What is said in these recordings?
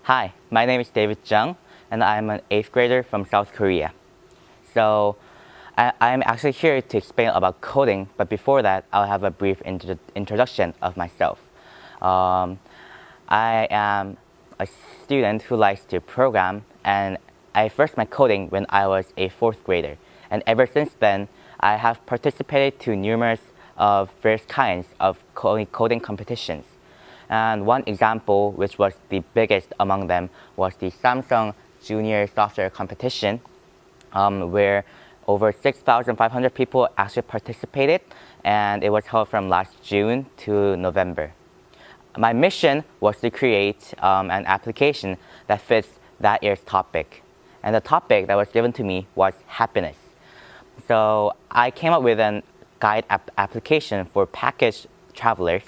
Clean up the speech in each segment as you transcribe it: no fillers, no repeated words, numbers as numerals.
Hi, my name is David Jung, and I'm an 8th grader from South Korea. So, I'm actually here to explain about coding, but before that, I'll have a brief introduction of myself. Um, I am a student who likes to program, and I first met coding when I was a 4th grader. And ever since then, I have participated to numerous of various kinds of coding competitions. And one example, which was the biggest among them, was the Samsung Junior Software Competition, where over 6,500 people actually participated, and it was held from last June to November. My mission was to create an application that fits that year's topic. And the topic that was given to me was happiness. So I came up with a guide application for package travelers,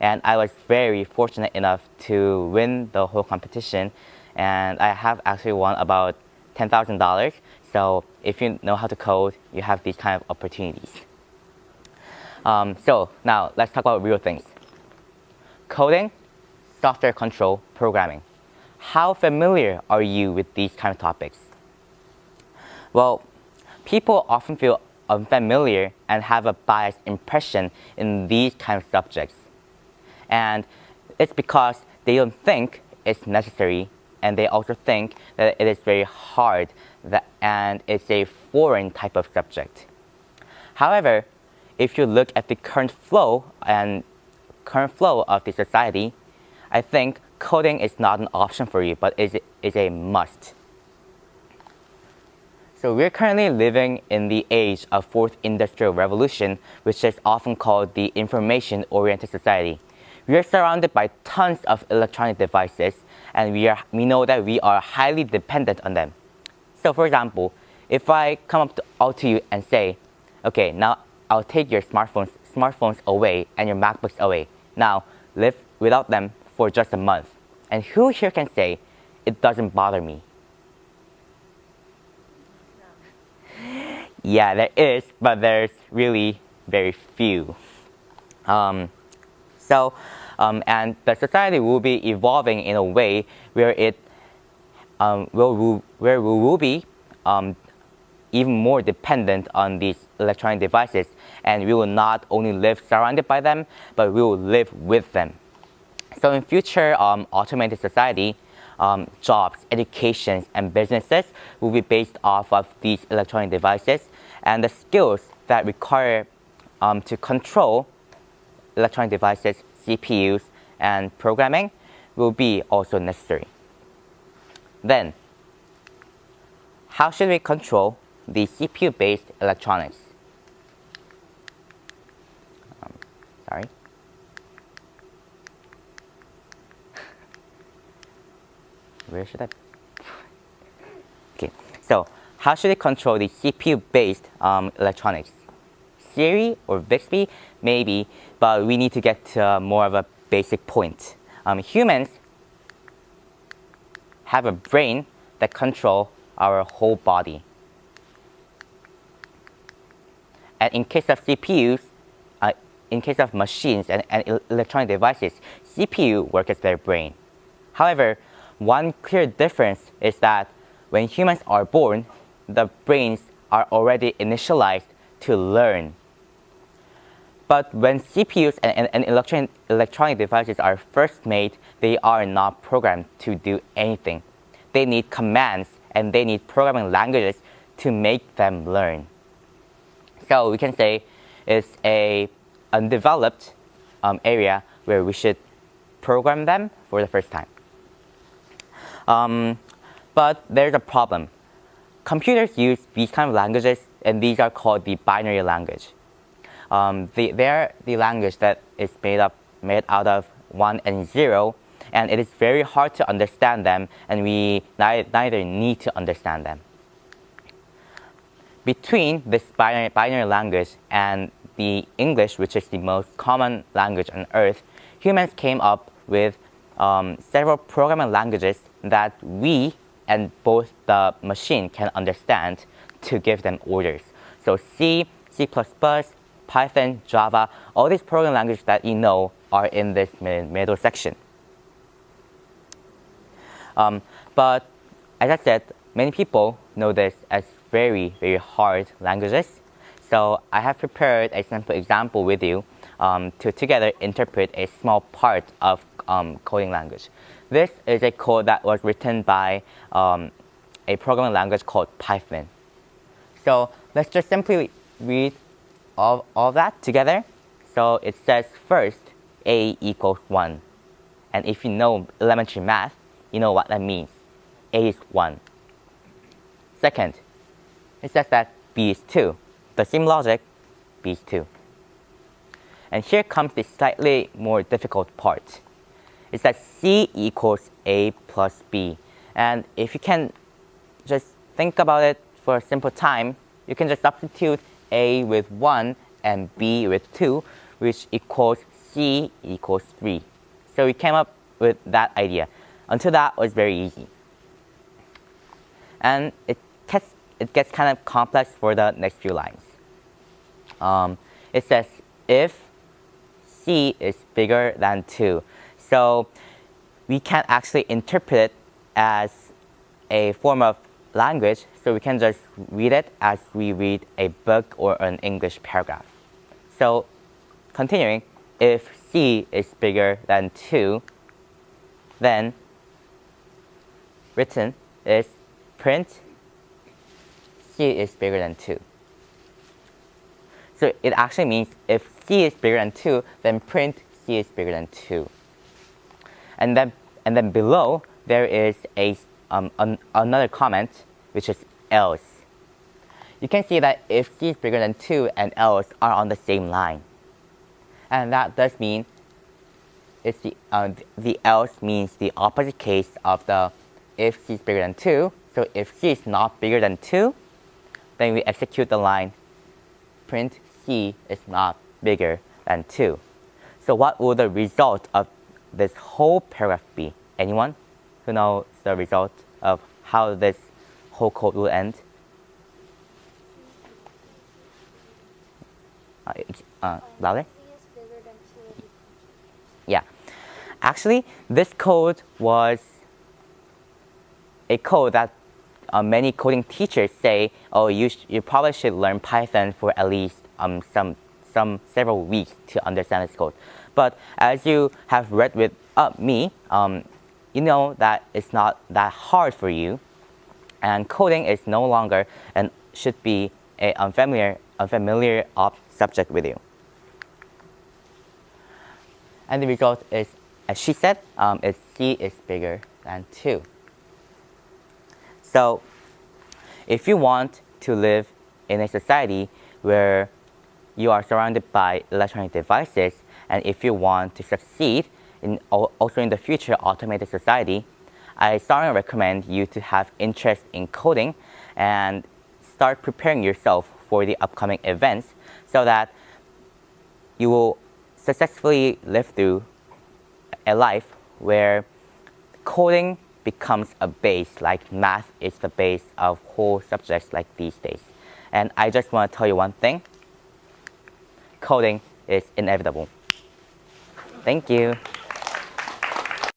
and I was very fortunate enough to win the whole competition, and I have actually won about $10,000. So if you know how to code, you have these kind of opportunities. So now let's talk about real things. Coding, software control, programming. How familiar are you with these kind of topics? Well, people often feel unfamiliar and have a biased impression in these kind of subjects. And it's because they don't think it's necessary, and they also think that it is very hard and it's a foreign type of subject. However, if you look at the current flow of the society, I think coding is not an option for you, but is a must. So we're currently living in the age of fourth industrial revolution, which is often called the information-oriented society. We are surrounded by tons of electronic devices, and we know that we are highly dependent on them. So for example, if I come out to you and say, okay, now I'll take your smartphones away and your MacBooks away. Now live without them for just a month. And who here can say it doesn't bother me? No. Yeah, there is, but there's really very few. And the society will be evolving in a way where we will be even more dependent on these electronic devices, and we will not only live surrounded by them, but we will live with them. So in future automated society, jobs, education, and businesses will be based off of these electronic devices, and the skills that require to control electronic devices, CPUs, and programming will be also necessary. Then, how should we control the CPU-based electronics? Sorry. Where should I? Okay, so how should we control the CPU-based electronics? Siri or Bixby? Maybe, but we need to get to more of a basic point. Humans have a brain that controls our whole body. And in case of CPUs, in case of machines and electronic devices, CPU works as their brain. However, one clear difference is that when humans are born, the brains are already initialized to learn. But when CPUs and electronic devices are first made, they are not programmed to do anything. They need commands and they need programming languages to make them learn. So we can say it's an undeveloped area where we should program them for the first time. But there's a problem. Computers use these kind of languages, and these are called the binary language. They're the language that is made out of 1 and 0, and it is very hard to understand them, and we neither need to understand them. Between this binary language and the English, which is the most common language on earth, humans came up with several programming languages that we and both the machine can understand to give them orders. So C, C++, Python, Java, all these programming languages that you know are in this middle section. But as I said, many people know this as very, very hard languages. So I have prepared a simple example with you to together interpret a small part of coding language. This is a code that was written by a programming language called Python. So let's just simply read all that together. So it says first, A equals 1. And if you know elementary math, you know what that means. A is 1. Second, it says that B is 2. The same logic, B is 2. And here comes the slightly more difficult part. It says C equals A plus B. And if you can just think about it for a simple time, you can just substitute A with 1 and B with 2, which equals C equals 3. So we came up with that idea. Until that was very easy. And it gets kind of complex for the next few lines. It says if C is bigger than 2. So we can actually interpret it as a form of language, so we can just read it as we read a book or an English paragraph. So continuing, if C is bigger than 2, then written is print C is bigger than 2. So it actually means if C is bigger than 2, then print C is bigger than 2. And then below there is another comment, which is else. You can see that if C is bigger than 2 and else are on the same line. And that does mean it's the else means the opposite case of the if C is bigger than 2. So if C is not bigger than 2, then we execute the line print C is not bigger than 2. So what will the result of this whole paragraph be? Anyone who knows the result of how this whole code will end? Louder? Yeah. Actually, this code was a code that many coding teachers say, oh, you probably should learn Python for at least several weeks to understand this code. But as you have read with me, you know that it's not that hard for you, and coding is no longer and should be a unfamiliar subject with you. And the result is, as she said, is C is bigger than 2. So if you want to live in a society where you are surrounded by electronic devices, and if you want to succeed in also in the future automated society, I strongly recommend you to have interest in coding and start preparing yourself for the upcoming events so that you will successfully live through a life where coding becomes a base, like math is the base of whole subjects like these days. And I just want to tell you one thing. Coding is inevitable. Thank you.